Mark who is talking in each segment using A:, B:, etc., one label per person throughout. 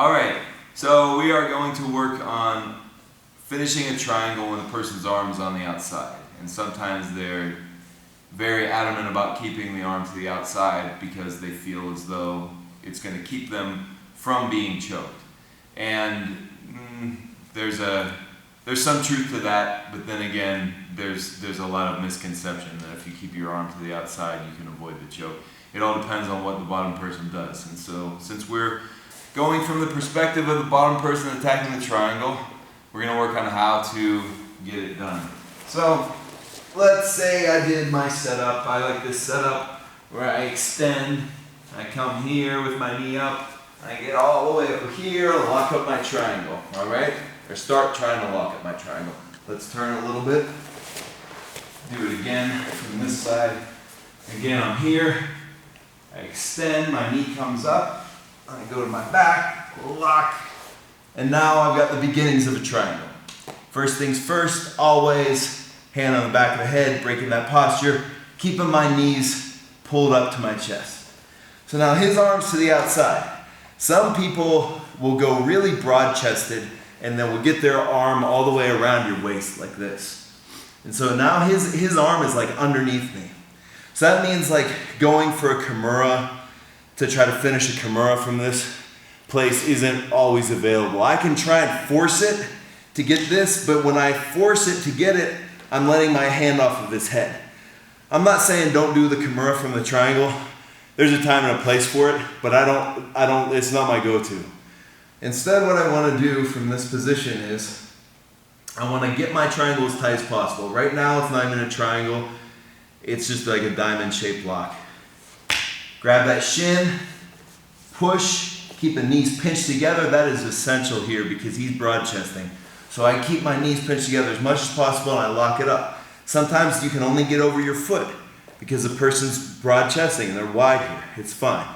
A: All right, so we are going to work on finishing a triangle when the person's arm is on the outside. And sometimes they're very adamant about keeping the arm to the outside because they feel as though it's going to keep them from being choked. And there's some truth to that, but then again, there's a lot of misconception that if you keep your arm to the outside, you can avoid the choke. It all depends on what the bottom person does. And so, since we're going from the perspective of the bottom person attacking the triangle, we're going to work on how to get it done. So, let's say I did my setup. I like this setup where I extend, I come here with my knee up, I get all the way over here, lock up my triangle, all right? Or start trying to lock up my triangle. Let's turn a little bit. Do it again from this side. Again, I'm here. I extend, my knee comes up. I go to my back, lock. And now I've got the beginnings of a triangle. First things first, always hand on the back of the head, breaking that posture, keeping my knees pulled up to my chest. So now his arms to the outside. Some people will go really broad-chested and then will get their arm all the way around your waist like this. And so now his arm is like underneath me. So that means like going for a Kimura to try to finish a Kimura from this place isn't always available. I can try and force it to get this, but when I force it to get it, I'm letting my hand off of his head. I'm not saying don't do the Kimura from the triangle. There's a time and a place for it, but it's not my go-to. Instead, what I want to do from this position is I want to get my triangle as tight as possible. Right now, it's not even a triangle. It's just like a diamond-shaped lock. Grab that shin, push, keep the knees pinched together. That is essential here because he's broad-chesting. So I keep my knees pinched together as much as possible and I lock it up. Sometimes you can only get over your foot because the person's broad-chesting and they're wide here. It's fine.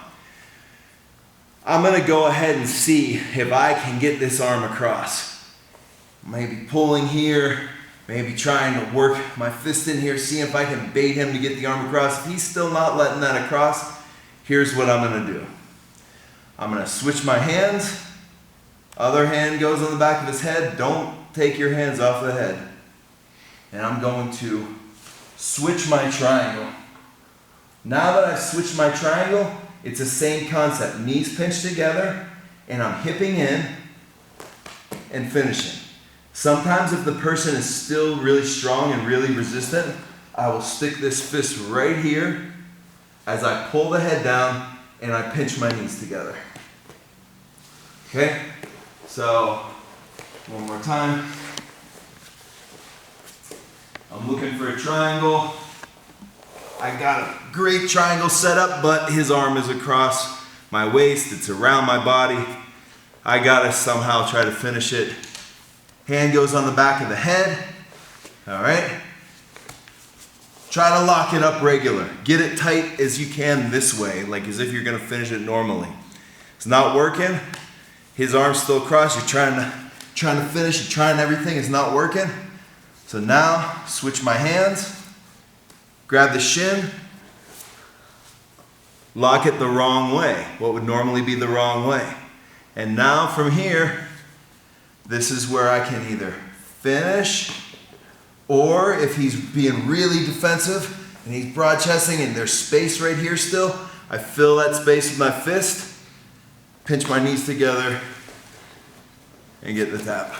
A: I'm going to go ahead and see if I can get this arm across. Maybe pulling here, maybe trying to work my fist in here, see if I can bait him to get the arm across. If he's still not letting that across, here's what I'm going to do. I'm going to switch my hands. Other hand goes on the back of his head. Don't take your hands off the head. And I'm going to switch my triangle. Now that I've switched my triangle, it's the same concept. Knees pinched together, and I'm hipping in and finishing. Sometimes if the person is still really strong and really resistant, I will stick this fist right here as I pull the head down and I pinch my knees together. Okay? So, one more time. I'm looking for a triangle. I got a great triangle set up, but his arm is across my waist. It's around my body. I gotta somehow try to finish it. Hand goes on the back of the head. All right. Try to lock it up regular. Get it tight as you can this way, like as if you're gonna finish it normally. It's not working. His arm's still crossed. You're trying to finish. You're trying everything. It's not working. So now, switch my hands. Grab the shin. Lock it the wrong way. What would normally be the wrong way. And now from here, this is where I can either finish, or if he's being really defensive and he's broad-chesting and there's space right here still, I fill that space with my fist, pinch my knees together, and get the tap.